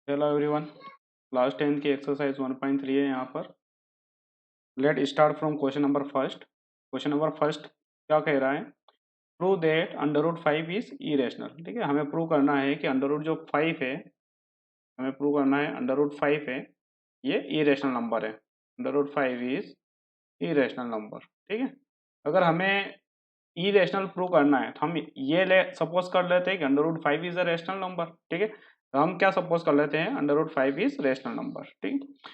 Hello everyone, class 10 की exercise 1.3 है यहाँ पर। Let start from question number first. Question number first क्या कह रहा है? Prove that under root 5 is irrational. ठीक है, हमें प्रूव करना है कि अंडर रूट जो 5 है, हमें प्रूव करना है अंडर रूट 5 है ये इरेशनल नंबर है। Under root 5 is irrational number. ठीक है, अगर हमें इरेशनल प्रूव करना है तो हम ये ले सपोज कर लेते हैं कि under root 5 is a rational number. ठीक है, तो हम क्या सपोज कर लेते हैं? Under root 5 is rational number. ठीक है,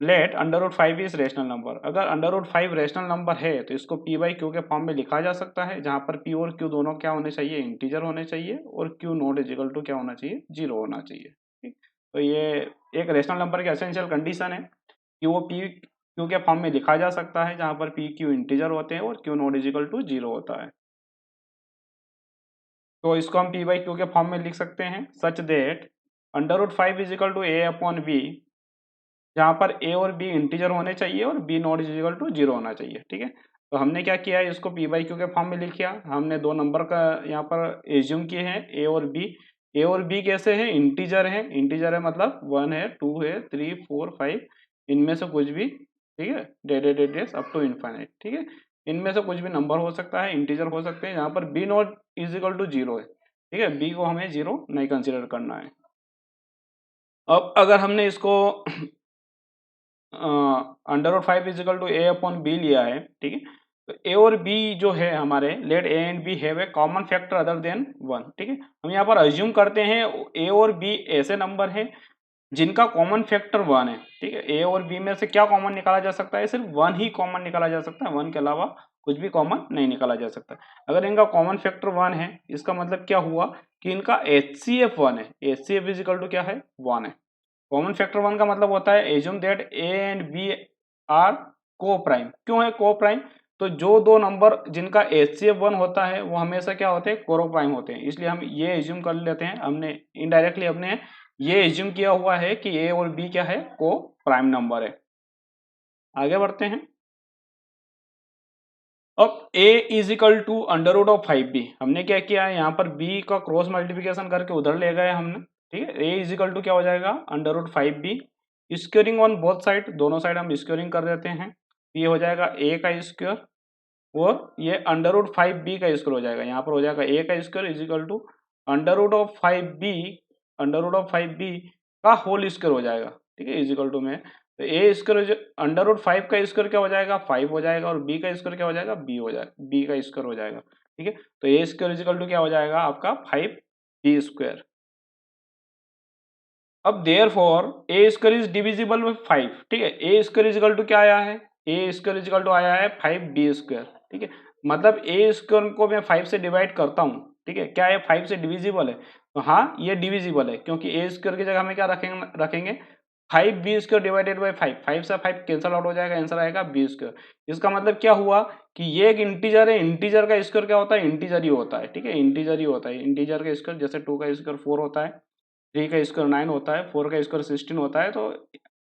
let under root 5 is rational number. अगर अंडर रूट 5 रेशनल नंबर है तो इसको पी बाई क्यू के फॉर्म में लिखा जा सकता है, जहां पर पी और क्यू दोनों क्या होने चाहिए? इंटीजर होने चाहिए, और q not is equal to क्या होना चाहिए? 0 होना चाहिए। ठीक, तो ये एक रेशनल नंबर की एसेंशियल कंडीशन है कि वो पी क्यू के फॉर्म में लिखा जा सकता है, जहां पर पी क्यू इंटीजर होते हैं और q not is equal to 0 होता है। तो इसको हम पी बाई क्यू के फॉर्म में लिख सकते हैं such that under root 5 is equal to A upon b, जहाँ पर ए और बी इंटीजर होने चाहिए और B not is equal to 0 होना चाहिए। ठीक है, तो हमने क्या किया है? इसको पी बाई क्यू के फॉर्म में लिख किया। हमने दो नंबर का यहाँ पर एज्यूम किए हैं, ए और बी। ए और बी कैसे हैं? इंटीजर है। इंटीजर है मतलब 1 है, 2 है, 3, 4, 5, इनमें से कुछ भी। ठीक है, डेडेडेडेस अप टू इन्फाइनाइट। ठीक है, इनमें से कुछ भी नंबर हो सकता है, इंटीजर हो सकते हैं, यहाँ पर b not is equal to 0 है। ठीक है, बी को हमें 0 नहीं कंसिडर करना है। अब अगर हमने इसको under root 5 is equal to A upon b लिया है, ठीक है, तो ए और बी जो है हमारे, let a and b have a common factor other than 1। ठीक है, हम यहाँ पर अज्यूम करते हैं ए और बी ऐसे नंबर हैं जिनका कॉमन फैक्टर 1 है। ठीक है, ए और बी में से क्या कॉमन निकाला जा सकता है? सिर्फ 1 ही कॉमन निकाला जा सकता है, 1 के अलावा कुछ भी कॉमन नहीं निकाला जा सकता। अगर इनका कॉमन फैक्टर 1 है, इसका मतलब क्या हुआ कि इनका HCF 1 है। HCF इजिकल टू क्या है? 1 है। कॉमन फैक्टर 1 का मतलब होता है assume that a and b are coprime. क्यों है को प्राइम? तो जो दो नंबर जिनका HCF 1 होता है वो हमेशा क्या होते हैं? कोरो प्राइम होते हैं। इसलिए हम ये एज्यूम कर लेते हैं, हमने इनडायरेक्टली हमने ये एज्यूम किया हुआ है कि ए और बी क्या है? को प्राइम नंबर है। आगे बढ़ते हैं। अब a is equal to under root of 5b, हमने क्या किया है? यहाँ पर b का क्रॉस मल्टीप्लिकेशन करके उधर ले गए हमने। ठीक है, a इज इक्वल टू क्या हो जाएगा? Under root 5b। Squaring on both side, दोनों साइड हम स्क्वेयरिंग कर देते हैं। ये हो जाएगा a का स्क्वायर, और ये अंडर रूट 5b का स्क्वायर हो जाएगा। यहाँ पर हो जाएगा a का square is equal to under root of 5b, under root of 5b का होल स्क्वायर हो जाएगा। ठीक है, इज इक्वल टू में तो ए स्क्वायर अंडर रूट 5 का स्क्वायर क्या हो जाएगा? 5 हो जाएगा, और बी का स्क्वायर क्या हो जाएगा? बी हो जाएगा, बी का स्क्वायर हो जाएगा। ठीक है, तो a square is equal to क्या हो जाएगा आपका? 5b square. अब therefore a square is divisible by 5। ठीक है, a square is equal to क्या आया है? A square is equal to आया है 5b स्क्वायर। ठीक है, मतलब ए स्क्वायर को मैं 5 से डिवाइड करता हूँ। ठीक है, क्या है? 5 से डिविजिबल है, तो हाँ ये डिविजिबल है, क्योंकि ए स्क्वायर की जगह हमें क्या रखेंगे 5b स्क्वायर डिवाइडेड बाई 5। 5 से 5 कैंसल आउट हो जाएगा, आंसर आएगा b स्क्वायर। इसका मतलब क्या हुआ कि ये एक इंटीजर है। इंटीजर का स्क्वायर क्या होता है? इंटीजर ही होता है। ठीक है, इंटीजर ही होता है। इंटीजर का स्क्वायर जैसे 2 का स्क्वायर 4 होता है, 3 का स्क्वायर 9 होता है, 4 का स्क्वायर 16 होता है, तो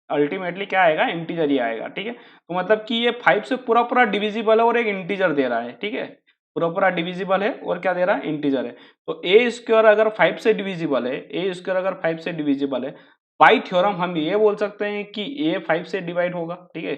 अल्टीमेटली क्या आएगा? इंटीजर ही आएगा। ठीक है, तो मतलब कि ये 5 से पूरा पूरा डिविजिबल है और एक इंटीजर दे रहा है। ठीक है, पूरा पूरा डिविजिबल है और क्या दे रहा है? इंटीजर है। तो ए स्क्वायर अगर 5 से डिविजिबल है, ए स्क्वायर अगर 5 से डिविजिबल है, बाई थ्योरम हम ये बोल सकते हैं कि ए 5 से डिवाइड होगा। ठीक है,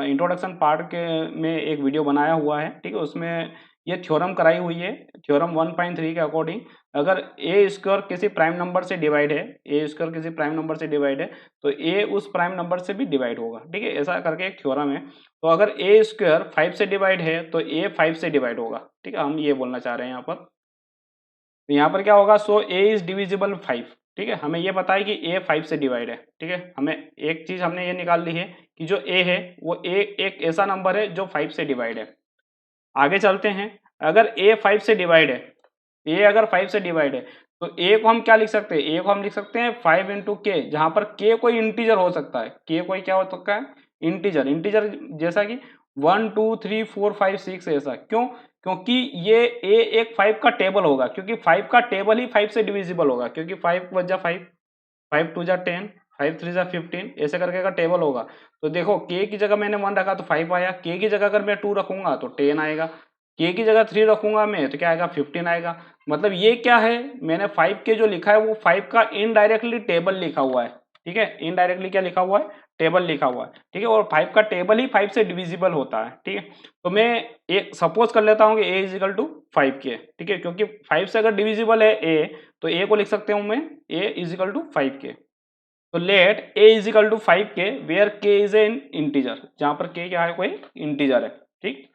इंट्रोडक्शन पार्ट के में एक वीडियो बनाया हुआ है। ठीक है, उसमें ये थ्योरम कराई हुई है। थ्योरम 1.3 के अकॉर्डिंग अगर ए स्क्वायर किसी प्राइम नंबर से डिवाइड है, ए स्क्वायर किसी प्राइम नंबर से डिवाइड है, तो ए उस प्राइम नंबर से भी डिवाइड होगा। ठीक है, ऐसा करके एक थ्योरम है। तो अगर ए स्क्वायर 5 से डिवाइड है तो ए 5 से डिवाइड होगा। ठीक है, हम ये बोलना चाह रहे हैं यहाँ पर। तो यहाँ पर क्या होगा? सो ए इज डिविजिबल 5। ठीक है, हमें ये पता है कि ए 5 से डिवाइड है। ठीक है, हमें एक चीज हमने ये निकाल ली है कि जो ए है वो ए एक ऐसा नंबर है जो 5 से डिवाइड है। आगे चलते हैं। अगर ए 5 से डिवाइड है, ए अगर 5 से डिवाइड है, तो ए को हम क्या लिख सकते हैं? ए को हम लिख सकते हैं 5 इंटू के, जहां पर के कोई इंटीजर हो सकता है। के कोई क्या हो सकता है? इंटीजर। इंटीजर जैसा कि 1 2 3 4 5 6 ऐसा। क्यों? क्योंकि ये ए एक 5 का टेबल होगा, क्योंकि 5 का टेबल ही 5 से डिविजिबल होगा, क्योंकि 5 वजा 5, 5 टू जा 10, 5 3 जा 15, ऐसे करके का टेबल होगा। तो देखो के की जगह मैंने 1 रखा तो 5 आया, के की जगह अगर मैं 2 रखूंगा तो 10 आएगा। k की जगह 3 रखूंगा मैं तो क्या आएगा 15 आएगा। मतलब ये क्या है, मैंने 5k जो लिखा है वो 5 का इनडायरेक्टली टेबल लिखा हुआ है, ठीक है, इनडायरेक्टली क्या लिखा हुआ है, टेबल लिखा हुआ है, ठीक है, और 5 का टेबल ही 5 से डिविजिबल होता है, ठीक है। तो मैं एक सपोज कर लेता हूँ कि a is equal to 5k, ठीक है, क्योंकि 5 से अगर डिविजिबल है a तो a को लिख सकते हूँ मैं a is equal to 5k। तो let a is equal to 5k where k is an integer, जहां पर k क्या है, कोई इंटीजर है, ठीक।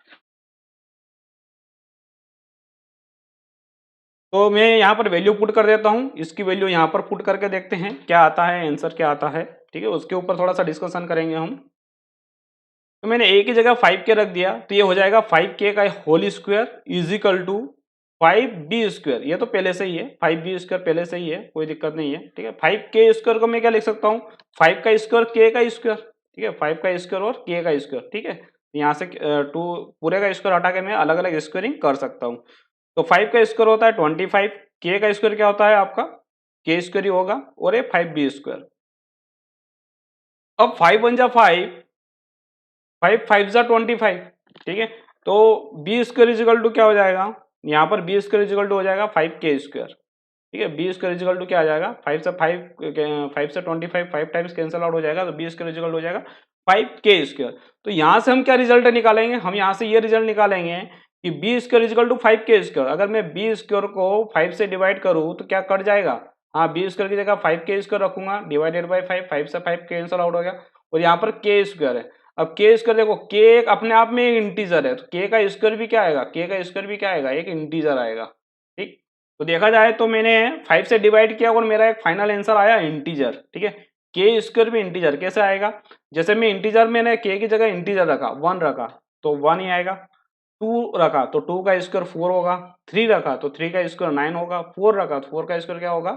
तो मैं यहाँ पर वैल्यू पुट कर देता हूँ, इसकी वैल्यू यहाँ पर पुट करके देखते हैं क्या आता है, आंसर क्या आता है, ठीक है, उसके ऊपर थोड़ा सा डिस्कशन करेंगे हम। तो मैंने a की जगह 5k रख दिया तो ये हो जाएगा 5k का whole square is equal to 5b square, ये तो पहले से ही है, 5b स्क्वायर पहले से ही है, कोई दिक्कत नहीं है, ठीक है। 5k स्क्वायर को मैं क्या लिख सकता हूँ, 5 का स्क्वायर k का स्क्वायर, ठीक है, 5 का स्क्वायर और k का स्क्वायर, ठीक है। यहाँ से टू पूरे का स्क्वायर हटा के मैं अलग अलग स्क्वायरिंग कर सकता हूँ। तो 5 का स्क्वायर होता है 25, k का स्क्वायर क्या होता है आपका, k स्क्वायर ही होगा, और ये 5b स्क्वायर। अब 5 वन जा 5, 5 5 जा 25, ठीक है। तो बी स्क्वायर इजिकल टू क्या हो जाएगा, यहाँ पर बी स्क्वायर इजिकल टू हो जाएगा 5k स्क्वायर, ठीक है। बी स्क्वायर इजिकल टू क्या आ जाएगा, 5 से 25 5 टाइम्स कैंसिल आउट हो जाएगा, तो बी स्क्वायर इजिकल टू हो जाएगा 5k स्क्वायर। तो यहाँ से हम क्या रिजल्ट निकालेंगे, हम यहाँ से ये रिजल्ट निकालेंगे कि b square is equal to 5k square. अगर मैं बी स्क्वायर को 5 से डिवाइड करूँ तो क्या कट जाएगा, हाँ, बी स्क्वायर की जगह 5k स्क्वायर रखूंगा डिवाइडेड बाई 5, 5 से 5 कैंसिल आउट हो गया, और यहाँ पर k स्क्वायर है। अब k स्क्वायर देखो, k एक अपने आप में एक इंटीजर है, तो k का स्क्वायर भी क्या आएगा, k का स्क्वायर भी क्या आएगा, एक इंटीजर आएगा, ठीक। तो देखा जाए तो मैंने 5 से डिवाइड किया और मेरा एक फाइनल आंसर आया इंटीजर, ठीक है। के स्क्वायर भी इंटीजर कैसे आएगा, जैसे मैं इंटीजर मैंने के की जगह इंटीजर रखा 1 रखा तो 1 ही आएगा, 2 रखा तो 2 का स्क्वायर 4 होगा, 3 रखा तो 3 का स्क्वायर 9 होगा, 4 रखा तो 4 का स्क्वायर क्या होगा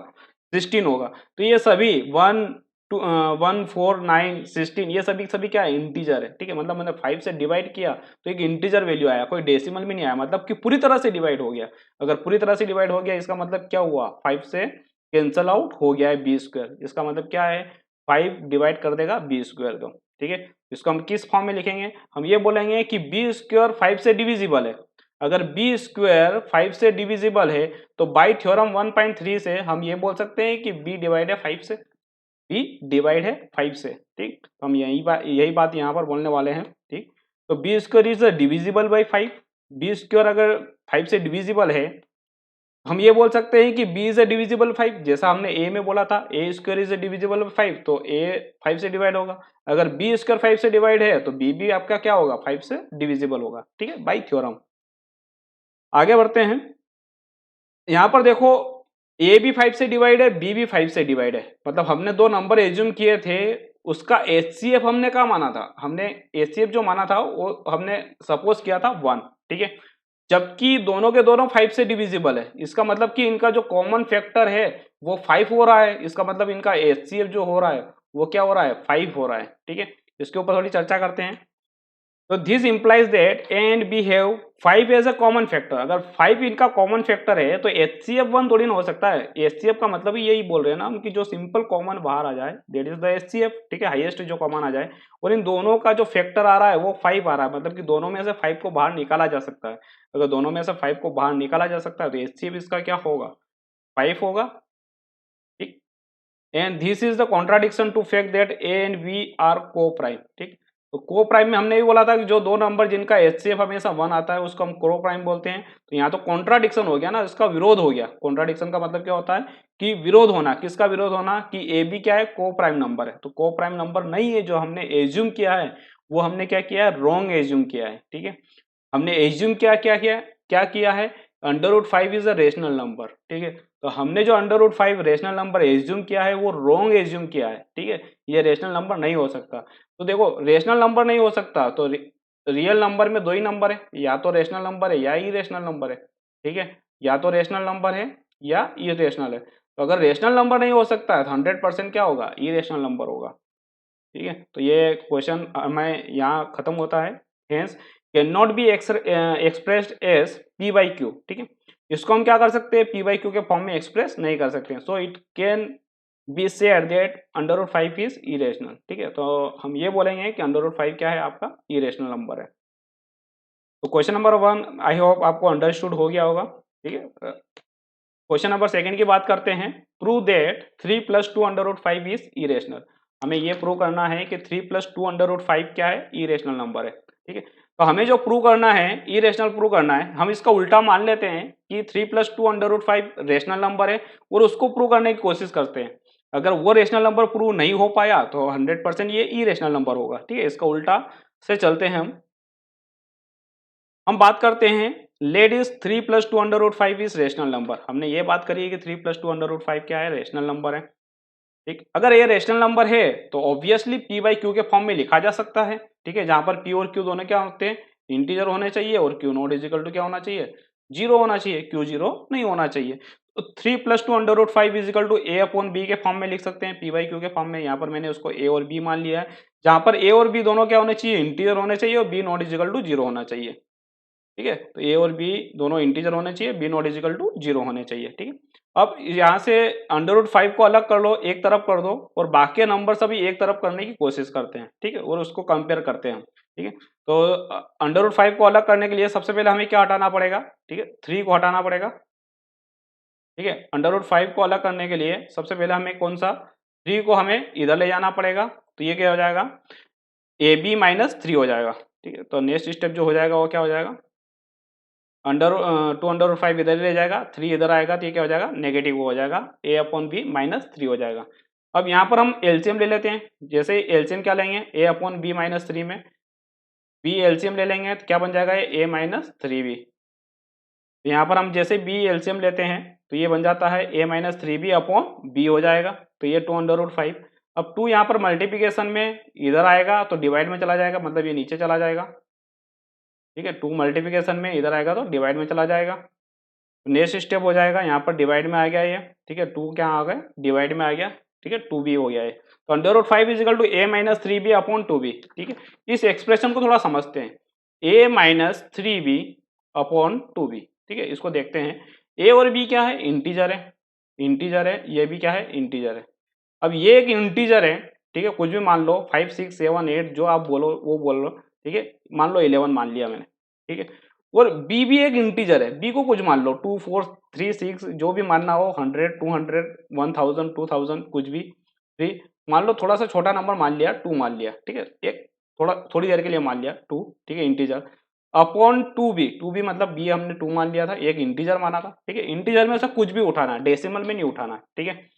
16 होगा। तो ये सभी 1 2 1 4 9 16 ये सभी सभी क्या है, इंटीजर है, ठीक है। मतलब मैंने 5 से डिवाइड किया तो एक इंटीजर वैल्यू आया, कोई डेसिमल भी नहीं आया, मतलब कि पूरी तरह से डिवाइड हो गया। अगर पूरी तरह से डिवाइड हो गया इसका मतलब क्या हुआ, 5 से कैंसल आउट हो गया है बी स्क्वायर, इसका मतलब क्या है 5 डिवाइड कर देगा बी स्क्वायर को, ठीक है। इसको हम किस फॉर्म में लिखेंगे, हम ये बोलेंगे कि बी स्क्वायर 5 से डिविजिबल है। अगर बी स्क्वायर 5 से डिविजिबल है तो बाय थ्योरम 1.3 से हम ये बोल सकते हैं कि बी डिवाइड है 5 से, बी डिवाइड है 5 से, ठीक। तो हम यही बात यहाँ पर बोलने वाले हैं, ठीक। तो b square is divisible by 5, b square अगर 5 से डिविजिबल है हम ये बोल सकते हैं कि b इज ए डिविजिबल 5, जैसा हमने a में बोला था a square is a divisible 5, तो a 5 से डिवाइड होगा। अगर b स्क्वायर 5 से डिवाइड है तो b भी आपका क्या होगा 5 से डिविजिबल होगा, ठीक है, बाई थ्योरम। आगे बढ़ते हैं, यहाँ पर देखो a भी 5 से डिवाइड है, b भी 5 से डिवाइड है, मतलब हमने दो नंबर एज्यूम किए थे, उसका HCF हमने क्या माना था, हमने HCF जो माना था वो हमने सपोज किया था 1, ठीक है। जबकि दोनों के दोनों 5 से डिविजिबल है, इसका मतलब कि इनका जो कॉमन फैक्टर है वो 5 हो रहा है, इसका मतलब इनका HCF जो हो रहा है वो क्या हो रहा है 5 हो रहा है, ठीक है। इसके ऊपर थोड़ी चर्चा करते हैं। तो this implies that a and b have 5 as a common factor. अगर 5 इनका कॉमन फैक्टर है तो HCF 1 थोड़ी ना हो सकता है, HCF का मतलब ही यही बोल रहे हैं ना हम कि जो सिंपल कॉमन बाहर आ जाए दैट इज द HCF, ठीक है, हाईएस्ट जो कॉमन आ जाए, और इन दोनों का जो फैक्टर आ रहा है वो 5 आ रहा है, मतलब कि दोनों में से 5 को बाहर निकाला जा सकता है। अगर दोनों में से 5 को बाहर निकाला जा सकता है तो HCF इसका क्या होगा 5 होगा, ठीक। And this is the contradiction to fact that a and b are coprime, ठीक। तो को प्राइम में हमने भी बोला था कि जो दो नंबर जिनका HCF हमेशा 1 आता है उसको हम को प्राइम बोलते हैं। तो यहाँ तो कॉन्ट्राडिक्शन हो गया ना, इसका विरोध हो गया। कॉन्ट्राडिक्शन का मतलब क्या होता है कि विरोध होना, किसका विरोध होना कि ए बी क्या है को प्राइम नंबर है, तो को प्राइम नंबर नहीं है, जो हमने एज्यूम किया है वो हमने क्या किया है रॉन्ग एज्यूम किया है, ठीक है। हमने एज्यूम क्या किया है √5 इज अ रेशनल नंबर, ठीक है। तो हमने जो √5 रेशनल नंबर एज्यूम किया है वो रॉन्ग एज्यूम किया है, ठीक है, ये रेशनल नंबर नहीं हो सकता। तो देखो रेशनल नंबर नहीं हो सकता तो रियल नंबर में दो ही नंबर है, या तो रेशनल नंबर है या इरेशनल नंबर है, ठीक है, या तो रेशनल नंबर है या इरेशनल है। तो अगर रेशनल नंबर नहीं हो सकता है तो 100% क्या होगा इरेशनल नंबर होगा, ठीक है। तो ये क्वेश्चन हमें यहाँ खत्म होता है। Hence can not be expressed as p by q, ठीक है। इसको हम क्या कर सकते हैं पी बाई क्यू के फॉर्म में एक्सप्रेस नहीं कर सकते हैं। So it can be said that √5 is irrational, ठीक है। तो हम ये बोलेंगे कि √5 क्या है आपका इरेशनल नंबर है। तो क्वेश्चन नंबर 1 आई होप आपको अंडरस्टूड हो गया होगा, ठीक है। क्वेश्चन नंबर 2 की बात करते हैं। Prove that 3 + 2 under root 5 is irrational. हमें ये प्रूव करना है कि 3 + 2 अंडर रूट 5 क्या है, इरेशनल नंबर है, ठीक है। तो हमें जो प्रूव करना है, इरेशनल प्रूव करना है, हम इसका उल्टा मान लेते हैं कि 3 + 2 अंडर रूट 5 रेशनल नंबर है और उसको प्रूव करने की कोशिश करते हैं। अगर वो रेशनल नंबर प्रूव नहीं हो पाया तो 100% ये इरेशनल नंबर होगा, ठीक है। इसका उल्टा से चलते हैं हम बात करते हैं let is 3 + 2 under root 5 is rational number. हमने ये बात करी है कि 3 + 2 अंडर रूट 5 क्या है, रेशनल नंबर है, ठीक। अगर ये रेशनल नंबर है तो ऑब्वियसली पी बाई क्यू के फॉर्म में लिखा जा सकता है, ठीक है, जहां पर पी और क्यू दोनों क्या होते हैं, इंटीजर होने चाहिए और क्यू नॉट इजिकल टू क्या होना चाहिए, 0 होना चाहिए, क्यू 0 नहीं होना चाहिए। तो 3 + 2 under root 5 is equal to A upon b के फॉर्म में लिख सकते हैं, पी बाई क्यू के फॉर्म में। यहाँ पर मैंने उसको ए और बी मान लिया है, जहां पर ए और बी दोनों क्या होने चाहिए, इंटीजर होने चाहिए और बी नॉट इजिकल टू 0 होना चाहिए, ठीक है। तो ए और बी दोनों इंटीजर होने चाहिए, बी नॉट इजिकल टू 0 होने चाहिए, ठीक है। अब यहाँ से अंडर रूट 5 को अलग कर लो, एक तरफ कर दो और बाकी नंबर सभी एक तरफ करने की कोशिश करते हैं, ठीक है, और उसको कंपेयर करते हैं, ठीक है। तो अंडर रूट 5 को अलग करने के लिए सबसे पहले हमें क्या हटाना पड़ेगा, ठीक है, 3 को हटाना पड़ेगा, ठीक है। अंडर रूट 5 को अलग करने के लिए सबसे पहले हमें कौन सा, 3 को हमें इधर ले जाना पड़ेगा। तो ये क्या हो जाएगा, ए बी माइनस 3 हो जाएगा, ठीक है। तो नेक्स्ट स्टेप जो हो जाएगा वो क्या हो जाएगा, अंडर 2 अंडर रूट 5 इधर ले जाएगा, 3 इधर आएगा, तो ये क्या हो जाएगा, नेगेटिव हो जाएगा, ए अपॉन बी माइनस 3 हो जाएगा। अब यहाँ पर हम एलसीएम ले लेते हैं। जैसे एलसीएम क्या लेंगे, ए अपॉन बी माइनस 3 में बी एलसीएम ले लेंगे तो क्या बन जाएगा, ए माइनस 3 बी। तो यहाँ पर हम जैसे बी एलसीएम लेते हैं तो ये बन जाता है ए माइनस 3 बी अपॉन बी हो जाएगा। तो ये 2 अंडर रूट 5। अब 2 यहाँ पर मल्टीप्लीकेशन में इधर आएगा तो डिवाइड में चला जाएगा, मतलब ये नीचे चला जाएगा, ठीक है। 2 मल्टीप्लिकेशन में इधर आएगा तो डिवाइड में चला जाएगा। नेक्स्ट स्टेप हो जाएगा, यहाँ पर डिवाइड में आ गया ये, ठीक है, 2 क्या आ गया, डिवाइड में आ गया, ठीक है, 2b हो गया है। तो under root 5 is equal to a minus 3b upon 2b, ठीक है। इस एक्सप्रेशन को थोड़ा समझते हैं, a minus 3b upon 2b, ठीक है। इसको देखते हैं, a और b क्या है, इंटीजर है, इंटीजर है, ये भी क्या है, इंटीजर है। अब ये एक इंटीजर है, ठीक है, कुछ भी मान लो 5 6 7 8 जो आप बोलो वो बोल लो, ठीक है, मान लो 11 मान लिया मैंने, ठीक है। और b भी एक इंटीजर है, b को कुछ मान लो 2 4 3 6 जो भी मानना हो, 100 200 1000 2000 कुछ भी 3 मान लो, थोड़ा सा छोटा नंबर मान लिया, 2 मान लिया, ठीक है, एक थोड़ी देर के लिए मान लिया 2, ठीक है, इंटीजर अपॉन 2b मतलब b हमने 2 मान लिया था, एक इंटीजर माना था, ठीक है। इंटीजर में से कुछ भी उठाना है, डेसिमल में नहीं उठाना है, ठीक है।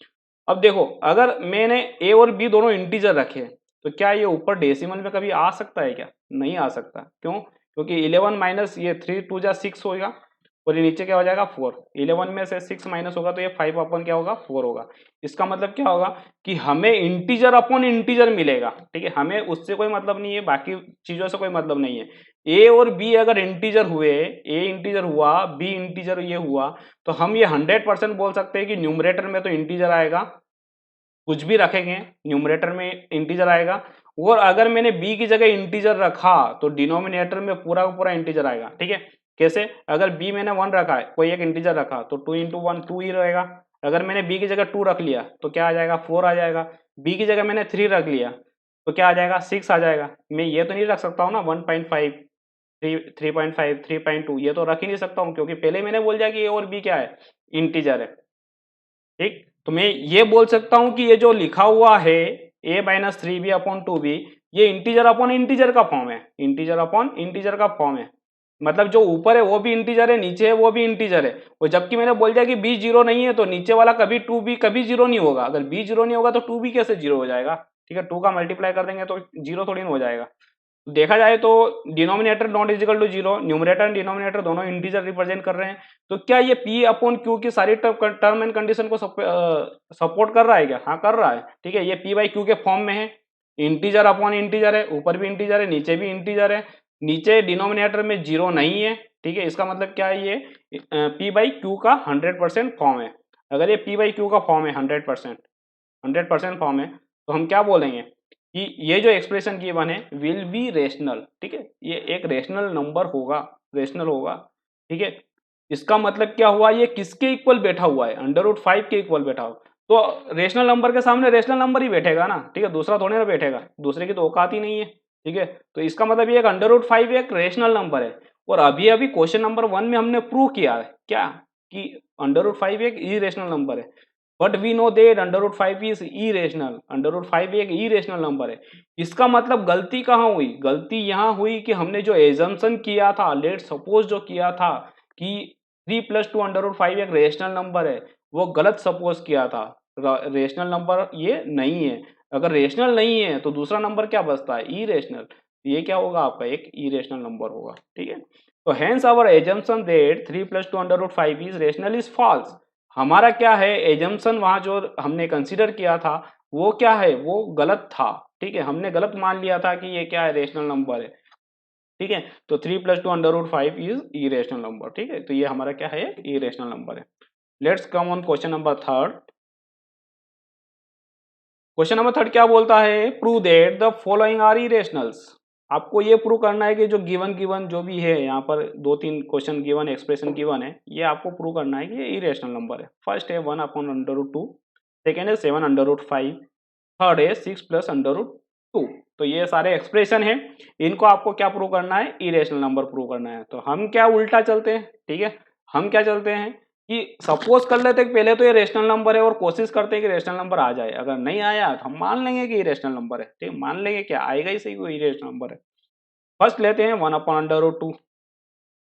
अब देखो, अगर मैंने ए और बी दोनों इंटीजर रखे तो क्या ये ऊपर डेसिमल में कभी आ सकता है क्या, नहीं आ सकता। क्यों, क्योंकि 11 माइनस ये 3 2 जा 6 होगा और ये नीचे क्या हो जाएगा 4। 11 में से 6 माइनस होगा तो ये 5 अपन क्या होगा 4 होगा। इसका मतलब क्या होगा कि हमें इंटीजर अपॉन इंटीजर मिलेगा, ठीक है। हमें उससे कोई मतलब नहीं है, बाकी चीजों से कोई मतलब नहीं है। ए और बी अगर इंटीजर हुए, ए इंटीजर हुआ, बी इंटीजर ये हुआ, तो हम ये 100% बोल सकते हैं कि न्यूमरेटर में तो इंटीजर आएगा, कुछ भी रखेंगे न्यूमरेटर में इंटीजर आएगा। और अगर मैंने b की जगह इंटीजर रखा तो डिनोमिनेटर में पूरा का पूरा इंटीजर आएगा, ठीक है। कैसे, अगर b मैंने 1 रखा है, कोई एक इंटीजर रखा तो 2 इंटू 1 2 ही रहेगा। अगर मैंने b की जगह 2 रख लिया तो क्या आ जाएगा 4 आ जाएगा। b की जगह मैंने 3 रख लिया तो क्या आ जाएगा 6 आ जाएगा। मैं ये तो नहीं रख सकता हूँ ना 1.5 3.5 3.2, ये तो रख ही नहीं सकता हूँ क्योंकि पहले मैंने बोल दिया कि a और b क्या है, इंटीजर है, ठीक। तो मैं ये बोल सकता हूं कि ये जो लिखा हुआ है a minus 3b upon 2b, ये इंटीजर अपॉन इंटीजर का फॉर्म है, इंटीजर अपॉन इंटीजर का फॉर्म है। मतलब जो ऊपर है वो भी इंटीजर है, नीचे है वो भी इंटीजर है। और जबकि मैंने बोल दिया कि b 0 नहीं है तो नीचे वाला कभी 2b कभी 0 नहीं होगा। अगर b 0 नहीं होगा तो 2b कैसे 0 हो जाएगा, ठीक है। 2 का मल्टीप्लाई कर देंगे तो 0 थोड़ी ना हो जाएगा। देखा जाए तो denominator not is equal to 0, numerator and denominator दोनों इंटीजर रिप्रेजेंट कर रहे हैं। तो क्या ये p अपॉन क्यू की सारी टर्म एंड कंडीशन को सपोर्ट कर रहा है क्या, हाँ कर रहा है, ठीक है। ये p बाई क्यू के फॉर्म में है, इंटीजर अपॉन इंटीजर है, ऊपर भी इंटीजर है नीचे भी इंटीजर है, नीचे डिनोमिनेटर में 0 नहीं है, ठीक है। इसका मतलब क्या है, ये p बाई क्यू का 100% फॉर्म है। अगर ये p बाई क्यू का फॉर्म है 100% फॉर्म है तो हम क्या बोलेंगे कि ये जो एक्सप्रेशन की बने विल बी रेशनल, ठीक है, ये एक रेशनल नंबर होगा, रेशनल होगा, ठीक है। इसका मतलब क्या हुआ, ये किसके इक्वल बैठा हुआ है, अंडर रूट 5 के इक्वल बैठा हुआ। तो रेशनल नंबर के सामने रेशनल नंबर ही बैठेगा ना, ठीक है, दूसरा थोड़ी ना बैठेगा, दूसरे की तो औकात ही नहीं है, ठीक है। तो इसका मतलब ये एक अंडर रूट 5 एक रेशनल नंबर है और अभी अभी क्वेश्चन नंबर 1 में हमने प्रूव किया है क्या कि √5 एक इरेशनल नंबर है, but we know that √5 is irrational, √5 एक इरेशनल नंबर है। इसका मतलब गलती कहाँ हुई? गलती यहाँ हुई कि हमने जो एजम्पशन किया था, लेट सपोज जो किया था कि 3 + 2 √5 एक रेशनल नंबर है, वो गलत सपोज किया था। रेशनल नंबर ये नहीं है। अगर रेशनल नहीं है तो दूसरा नंबर क्या बचता है? इरेशनल। ये क्या होगा आपका? एक इरेशनल नंबर होगा। ठीक है, तो hence our assumption that 3 + 2 √5 is rational is false. हमारा क्या है एजम्पशन, वहां जो हमने कंसीडर किया था वो क्या है? वो गलत था। ठीक है, हमने गलत मान लिया था कि ये क्या है? रेशनल नंबर है। ठीक है, तो 3 + 2 √5 इज इरेशनल नंबर। ठीक है, तो ये हमारा क्या है? इरेशनल नंबर है। Let's come on question number 3। Question number 3 क्या बोलता है? Prove that the following are irrationals. आपको ये प्रूव करना है कि जो गिवन गिवन जो भी है यहाँ पर 2-3 क्वेश्चन गिवन, एक्सप्रेशन गिवन है, ये आपको प्रूव करना है कि ये इरेशनल नंबर है। फर्स्ट है 1/√2, सेकेंड है 7/5, थर्ड है 6 + √2। तो ये सारे एक्सप्रेशन है, इनको आपको क्या प्रूव करना है? इरेशनल नंबर प्रूव करना है। तो हम क्या उल्टा चलते हैं, ठीक है, हम क्या चलते हैं कि सपोज कर लेते हैं कि पहले तो ये रेशनल नंबर है और कोशिश करते हैं कि रेशनल नंबर आ जाए। अगर नहीं आया तो हम मान लेंगे कि इरेशनल नंबर है। ठीक है, मान लेंगे, क्या आएगा ही सही, कोई इरेशनल नंबर है। फर्स्ट लेते हैं 1/√2।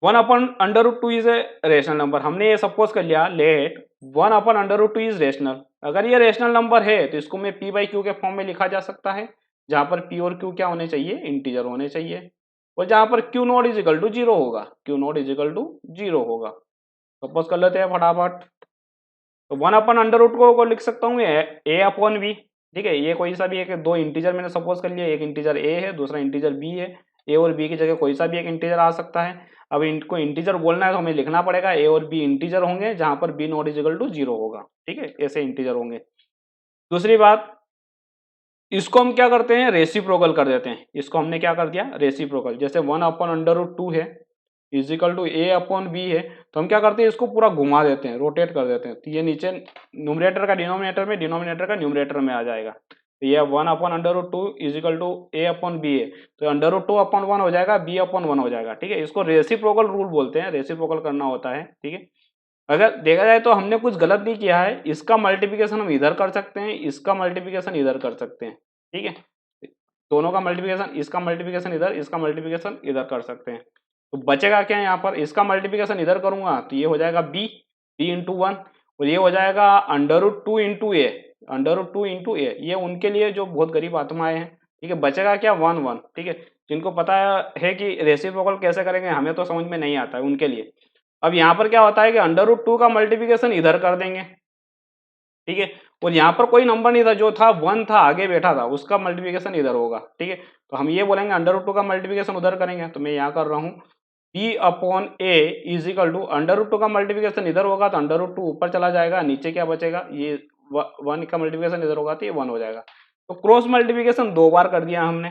1/√2 इज ए रेशनल नंबर। हमने ये सपोज कर लिया, लेट 1/√2 इज रेशनल। अगर ये रेशनल नंबर है तो इसको मैं p/q के फॉर्म में लिखा जा सकता है, जहां पर p और q क्या होने चाहिए? इंटीजर होने चाहिए। और जहां पर q0 = 0 होगा, q0 = 0 होगा। सपोज कर लेते हैं फटाफट। तो 1/√2 को लिख सकता हूँ a/b। ठीक है, ये कोई सा भी एक, दो इंटीजर मैंने सपोज कर लिया, एक इंटीजर a है, दूसरा इंटीजर b है। a और b की जगह कोई सा भी एक इंटीजर आ सकता है। अब इनको इंटीजर बोलना है तो हमें लिखना पड़ेगा a और b इंटीजर होंगे, जहां पर b0 = 0 होगा। ठीक है, ऐसे इंटीजर होंगे। दूसरी बात, इसको हम क्या करते हैं? रेसिप्रोकल कर देते हैं। इसको हमने क्या कर दिया? रेसिप्रोकल। जैसे 1/√2 है = a/b है, तो हम क्या करते हैं? इसको पूरा घुमा देते हैं, रोटेट कर देते हैं, तो ये नीचे न्यूमरेटर का डिनोमिनेटर में, डिनोमिनेटर का न्यूमरेटर में आ जाएगा। तो ये 1/√2 = a/b है, तो √2/1 हो जाएगा, b/1 हो जाएगा। ठीक है, इसको रेसिप्रोकल रूल बोलते हैं, रेसिप्रोकल करना होता है। ठीक है, अगर देखा जाए तो हमने कुछ गलत नहीं किया है। इसका मल्टीप्लिकेशन हम इधर कर सकते हैं, इसका मल्टीप्लिकेशन इधर कर सकते हैं। ठीक है, दोनों का मल्टीप्लिकेशन, इसका मल्टीप्लिकेशन इधर, इसका मल्टीप्लिकेशन इधर कर सकते हैं। तो बचेगा क्या यहाँ पर? इसका मल्टीप्लिकेशन इधर करूंगा तो ये हो जाएगा b × 1, और ये हो जाएगा √2 × a, √2 × a। ये उनके लिए जो बहुत गरीब आत्माएं हैं। ठीक है, बचेगा क्या? 1 1। ठीक है, जिनको पता है कि रेसिप्रोकल कैसे करेंगे, हमें तो समझ में नहीं आता है, उनके लिए। अब यहाँ पर क्या होता है कि √2 का मल्टीप्लिकेशन इधर कर देंगे। ठीक है, और यहाँ पर कोई नंबर नहीं था, जो था 1 था, आगे बैठा था, उसका मल्टीप्लिकेशन इधर होगा। ठीक है, तो हम ये बोलेंगे √2 का मल्टीप्लिकेशन उधर करेंगे। तो मैं यहाँ कर रहा हूँ p/a = √2 का मल्टीप्लिकेशन इधर होगा तो √2 ऊपर चला जाएगा, नीचे क्या बचेगा? ये 1 का मल्टीप्लिकेशन इधर होगा तो ये 1 हो जाएगा। तो क्रॉस मल्टीप्लिकेशन 2 बार कर दिया हमने।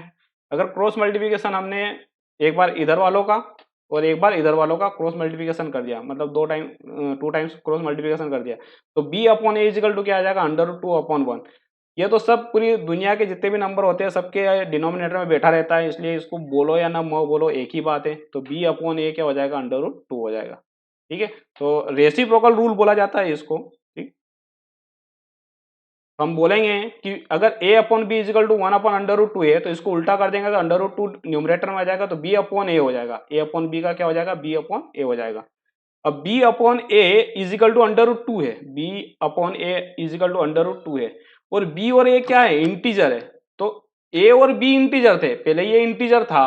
अगर क्रॉस मल्टीप्लिकेशन हमने एक बार इधर वालों का और एक बार इधर वालों का क्रॉस मल्टीप्लिकेशन कर दिया, मतलब 2 टाइम्स क्रॉस मल्टीप्लिकेशन कर दिया, तो b/a = क्या आ जाएगा? √2/1। ये तो सब पूरी दुनिया के जितने भी नंबर होते हैं सबके डिनोमिनेटर में बैठा रहता है, इसलिए इसको बोलो या ना बोलो एक ही बात है। तो b/a क्या हो जाएगा? √2 हो जाएगा। ठीक है, तो रेसिप्रोकल रूल बोला जाता है इसको। ठीक, हम बोलेंगे कि अगर a/b = 1/√2 है तो इसको उल्टा कर देंगे तो √2 न्यूमरेटर में आ जाएगा, तो b/a हो जाएगा। a/b का क्या हो जाएगा? b/a हो जाएगा। अब b/a = √2 है, b/a = √2 है, और b और a क्या है? इंटीजर है। तो a और b इंटीजर थे, पहले ये इंटीजर था,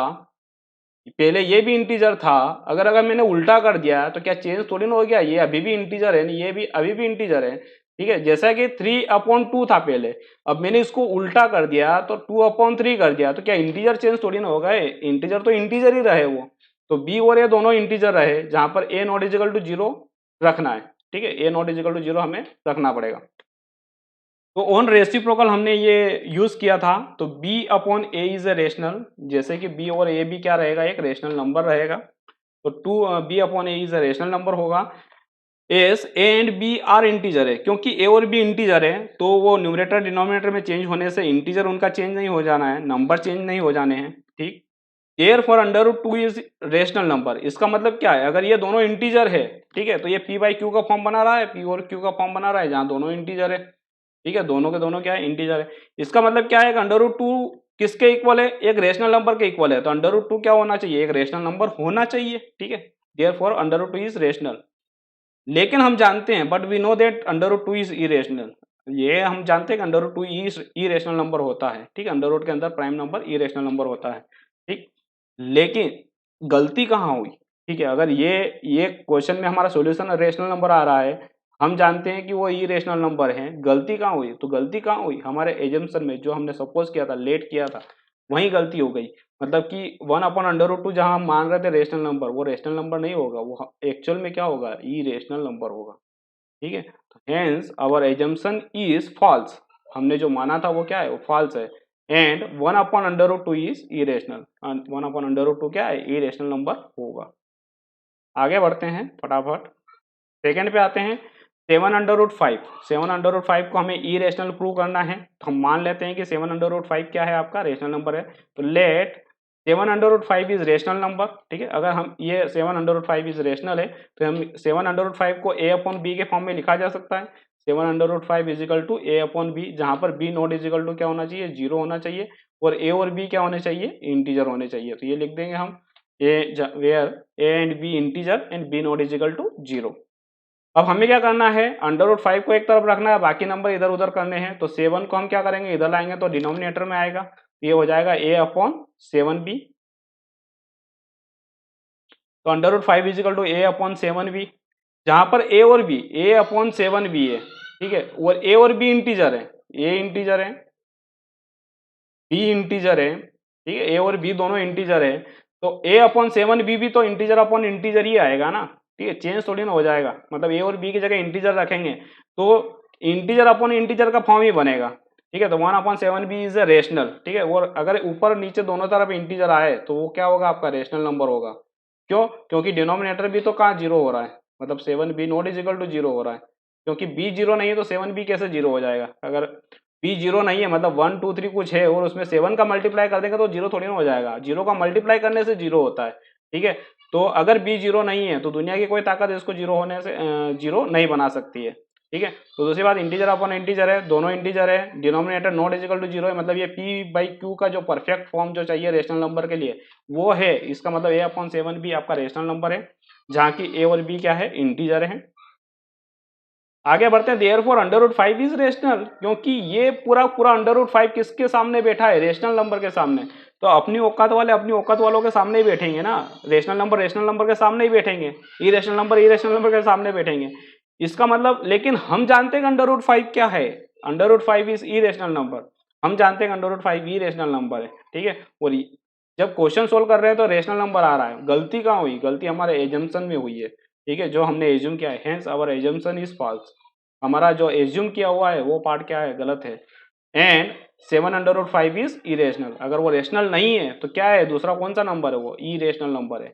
पहले ये भी इंटीजर था। अगर मैंने उल्टा कर दिया तो क्या चेंज थोड़ी ना हो गया? ये अभी भी इंटीजर है, ये भी अभी भी इंटीजर है। ठीक है, जैसा कि 3/2 था पहले, अब मैंने इसको उल्टा कर दिया तो 2/3 कर दिया, तो क्या इंटीजर चेंज थोड़ी ना हो गए? इंटीजर तो इंटीजर ही रहे वो। तो b और a दोनों इंटीजर रहे, जहां पर a ≠ 0 रखना है। ठीक है, a ≠ 0 हमें रखना पड़ेगा। तो ऑन रेसिप्रोकल हमने ये यूज किया था। तो b/a इज ए रेशनल, जैसे कि b और a भी क्या रहेगा? एक रेशनल नंबर रहेगा। तो b/a is a rational number होगा। As a and b are integer है, क्योंकि a और b इंटीजर है तो वो न्यूमरेटर डिनोमिनेटर में चेंज होने से इंटीजर उनका चेंज नहीं हो जाना है, नंबर चेंज नहीं हो जाने हैं। ठीक, therefore under root two is rational number. इसका मतलब क्या है, अगर ये दोनों इंटीजर है, ठीक है, तो ये पी बाई क्यू का फॉर्म बना रहा है, पी और क्यू का फॉर्म बना रहा है, जहां दोनों इंटीजर है, ठीक है, दोनों के दोनों क्या है, इंटीजर है। इसका मतलब क्या है कि अंडर रूट टू किसके इक्वल है, एक रेशनल नंबर के इक्वल है, तो अंडर रूट टू क्या होना चाहिए, एक रेशनल नंबर होना चाहिए, ठीक है। Therefore under root two is rational. लेकिन हम जानते हैं, but we know that under root two is irrational, ये हम जानते हैं कि under root two irrational number होता है, ठीक है, अंडर रूट के अंदर प्राइम नंबर इरेशनल नंबर होता है, ठीक। लेकिन गलती कहाँ हुई, ठीक है, अगर ये क्वेश्चन में हमारा सॉल्यूशन रेशनल नंबर आ रहा है, हम जानते हैं कि वो इरेशनल नंबर है, गलती कहाँ हुई, तो गलती कहाँ हुई, हमारे एजम्पशन में, जो हमने सपोज किया था, लेट किया था, वहीं गलती हो गई। मतलब कि one upon under root two जहां हम मान रहे थे रेशनल नंबर, वो रेशनल नंबर नहीं होगा, वो एक्चुअल में क्या होगा, इरेशनल नंबर होगा, ठीक है। तो hence our assumption is false, हमने जो माना था वो क्या है, वो फॉल्स है। And one upon under root two is irrational, one upon under root two क्या है, इरेशनल नंबर होगा। आगे बढ़ते हैं फटाफट, सेकंड पे आते हैं। Seven under root five, seven under root five को हमें ई रेशनल प्रूव करना है, तो हम मान लेते हैं कि सेवन अंडर रूट फाइव क्या है, आपका रेशनल नंबर है। तो let seven under root five is rational number, ठीक है। अगर हम ये seven under root five is rational है, तो हम सेवन अंडर रूट फाइव को ए अपॉन बी के फॉर्म में लिखा जा सकता है। Seven under root five is equal to A upon B, जहां पर बी नॉट इजिकल टू क्या होना चाहिए, जीरो होना चाहिए, और ए और बी क्या होने चाहिए, इंटीजर होने चाहिए। तो ये लिख देंगे हम, a where a and b integer and b not is equal to zero. अब हमें क्या करना है, अंडर रूट फाइव को एक तरफ रखना है, बाकी नंबर इधर उधर करने हैं। तो सेवन को हम क्या करेंगे, इधर लाएंगे तो डिनोमिनेटर में आएगा, ये हो जाएगा ए अपॉन सेवन बी। तो under root five is equal to A upon seven b, जहां पर ए और b, a upon seven b है, ठीक है, और ए और बी इंटीजर है, ए इंटीजर है, बी इंटीजर है, ठीक है, ए और बी दोनों इंटीजर है। तो ए अपॉन सेवन बी भी तो इंटीजर अपॉन इंटीजर ही आएगा ना, ठीक है, चेंज थोड़ी ना हो जाएगा। मतलब ए और बी की जगह इंटीजर रखेंगे तो इंटीजर अपॉन इंटीजर का फॉर्म ही बनेगा, ठीक है। तो one upon seven b is a rational, ठीक है, और अगर ऊपर नीचे दोनों तरफ इंटीजर आए तो वो क्या होगा, आपका रेशनल नंबर होगा। क्यों, क्योंकि डिनोमिनेटर भी तो कहाँ जीरो हो रहा है, मतलब seven b not is equal to zero हो रहा है, क्योंकि बी जीरो नहीं है तो सेवन बी कैसे जीरो हो जाएगा। अगर बी जीरो नहीं है, मतलब वन टू थ्री कुछ है और उसमें सेवन का मल्टीप्लाई कर देंगे तो जीरो थोड़ी ना हो जाएगा, जीरो का मल्टीप्लाई करने से जीरो होता है, ठीक है। तो अगर बी जीरो नहीं है तो दुनिया की कोई ताकत इसको जीरो होने से जीरो नहीं बना सकती है, ठीक है। तो दूसरी बात, इंटीजर अपॉन इंटीजर है, दोनों इंटीजर है, denominator not is equal to zero है, मतलब ये पी बाई क्यू का जो परफेक्ट फॉर्म जो चाहिए रेशनल नंबर के लिए वो है। इसका मतलब ए अपॉन सेवन बी आपका रेशनल नंबर है, जहाँ की ए और बी क्या है, इंटीजर है। आगे बढ़ते हैं, therefore under root five is rational, क्योंकि ये पूरा पूरा अंडर रूट फाइव किसके सामने बैठा है, रेशनल नंबर के सामने। तो अपनी औकात वाले अपनी औकात वालों के सामने ही बैठेंगे ना, रेशनल नंबर के सामने ही बैठेंगे, इरेशनल नंबर के सामने बैठेंगे। इसका मतलब, लेकिन हम जानते हैं कि अंडर रूट फाइव क्या है, under root five is irrational number, हम जानते हैं under root five irrational number है, ठीक है। और जब क्वेश्चन सोल्व कर रहे हैं तो रेशनल नंबर आ रहा है, गलती कहाँ हुई, गलती हमारे एजम्पशन में हुई है, ठीक है, जो हमने एज्यूम किया है, hence our assumption is false. हमारा जो एज्यूम किया हुआ है वो पार्ट क्या है, गलत है। And seven under root five is irrational, अगर वो रेशनल नहीं है तो क्या है, दूसरा कौन सा नंबर है, वो इरेशनल नंबर है,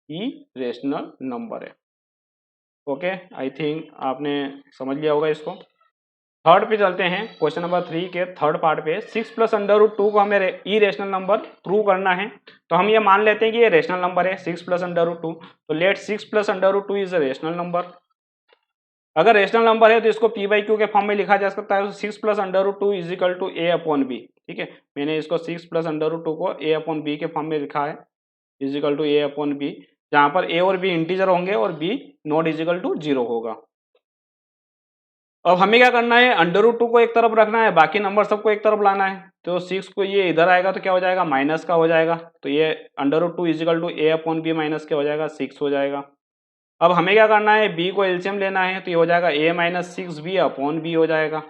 इरेशनल नंबर है। ओके, आई थिंक आपने समझ लिया होगा इसको। थर्ड पे चलते हैं, क्वेश्चन नंबर थ्री के थर्ड पार्ट पे। Six plus under root two को हमें इरेशनल नंबर प्रूव करना है, तो हम ये मान लेते हैं कि ये रेशनल नंबर है, six plus under root two. तो let six plus under root two is a rational number. अगर रेशनल नंबर है तो इसको पी बाई क्यू के फॉर्म में लिखा जा सकता है, तो six plus under root two is equal to A upon b, ठीक है। मैंने इसको six plus under root two को ए अपॉन बी के फॉर्म में लिखा है, is equal to A upon B, जहां पर ए और बी इंटीजर होंगे और B not is equal to zero होगा। अब हमें क्या करना है, अंडर रूट टू को एक तरफ रखना है, बाकी नंबर सबको एक तरफ लाना है। तो सिक्स को ये इधर आएगा तो क्या हो जाएगा, माइनस का हो जाएगा, तो ये under root two is equal to A upon B minus क्या हो जाएगा, सिक्स हो जाएगा। अब हमें क्या करना है, बी को एलसीएम लेना है, तो ये हो जाएगा a minus six b upon b हो जाएगा।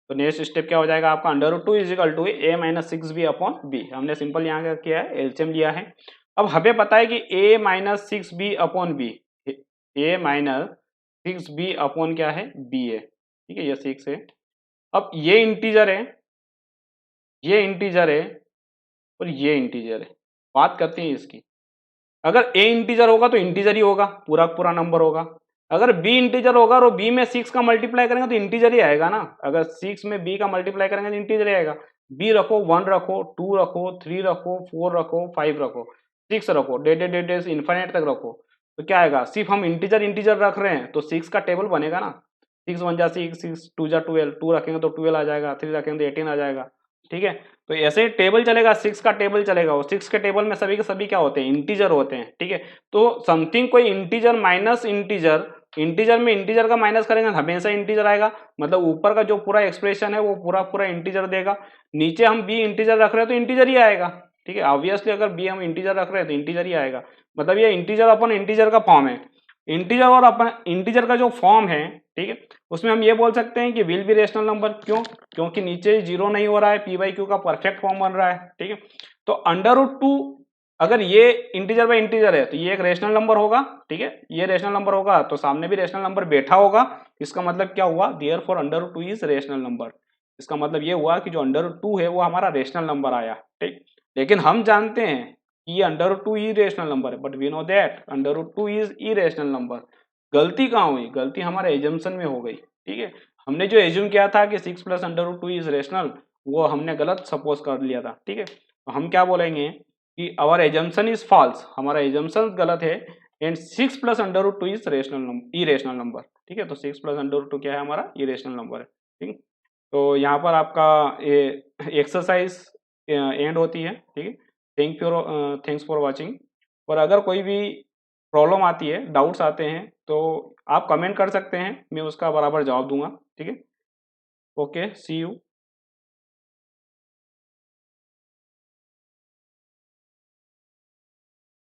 तो नेक्स्ट स्टेप क्या हो जाएगा आपका, under root two is equal to a minus six b upon b. हमने सिंपल यहाँ क्या किया है, एलसीएम लिया है। अब हमें पता है कि a minus six b upon b, a minus six b upon क्या है, बी है, ठीक है, ये सिक्स है। अब ये इंटीजर है, ये इंटीजर है और ये इंटीजर है। बात करते हैं इसकी, अगर ए इंटीजर होगा तो इंटीजर ही होगा, पूरा पूरा नंबर होगा। अगर बी इंटीजर होगा और बी में सिक्स का मल्टीप्लाई करेंगे तो इंटीजर ही आएगा ना, अगर सिक्स में बी का मल्टीप्लाई करेंगे तो इंटीजर ही आएगा। बी रखो, 1 रखो, 2 रखो, 3 रखो, 4 रखो, 5 रखो, 6 रखो, डे इन्फाइनाइट तक रखो, तो क्या आएगा? सिर्फ हम इंटीजर इंटीजर रख रहे हैं तो 6 का टेबल बनेगा ना। 6 1 जा 6, 6 2 जा 12, 2 रखेंगे तो 12 आ जाएगा, 3 रखेंगे तो 18 आ जाएगा। ठीक है, तो ऐसे टेबल चलेगा, 6 का टेबल चलेगा, और 6 के टेबल में सभी के सभी क्या होते हैं? इंटीजर होते हैं। ठीक है, तो समथिंग कोई इंटीजर माइनस इंटीजर, इंटीजर में इंटीजर का माइनस करेंगे हमेशा इंटीजर आएगा, मतलब ऊपर का जो पूरा एक्सप्रेशन है वो पूरा पूरा इंटीजर देगा। नीचे हम बी इंटीजर रख रहे हैं तो इंटीजर ही आएगा। ठीक है, ऑब्वियसली अगर बी हम इंटीजर रख रहे हैं तो इंटीजर ही आएगा, मतलब ये इंटीजर अपन इंटीजर का फॉर्म है। इंटीजर और अपन इंटीजर का जो फॉर्म है, ठीक है, उसमें हम ये बोल सकते हैं कि विल बी रेशनल नंबर। क्यों? क्योंकि नीचे जीरो नहीं हो रहा है, पी बाई क्यू का परफेक्ट फॉर्म बन रहा है। ठीक है, तो अंडर रूट 2 अगर ये इंटीजर बाई इंटीजर है तो ये एक रेशनल नंबर होगा। ठीक है, ये रेशनल नंबर होगा तो सामने भी रेशनल नंबर बैठा होगा। इसका मतलब क्या हुआ? Therefore under root 2 is rational number. इसका मतलब ये हुआ कि जो अंडर रूट 2 है वो हमारा रेशनल नंबर आया। ठीक, लेकिन हम जानते हैं कि ये अंडर रूट 2 ही रेशनल नंबर है, but we know that under root 2 is irrational number. गलती कहाँ हुई? गलती हमारे एजम्पशन में हो गई। ठीक है, हमने जो एज्यूम किया था कि 6 plus under root 2 is rational, वो हमने गलत सपोज कर लिया था। ठीक है, तो हम क्या बोलेंगे कि आवर एजम्पशन इज फॉल्स, हमारा एजम्पशन गलत है, and 6 plus under root 2 is rational number, irrational number. ठीक है, तो 6 प्लस अंडर रूट 2 क्या है? हमारा इरेशनल नंबर है। ठीक है, तो यहाँ पर आपका ये एक्सरसाइज एंड होती है। ठीक है, थैंक्स फॉर वाचिंग। और अगर कोई भी प्रॉब्लम आती है, डाउट्स आते हैं, तो आप कमेंट कर सकते हैं, मैं उसका बराबर जवाब दूंगा। ठीक है, ओके, सी यू।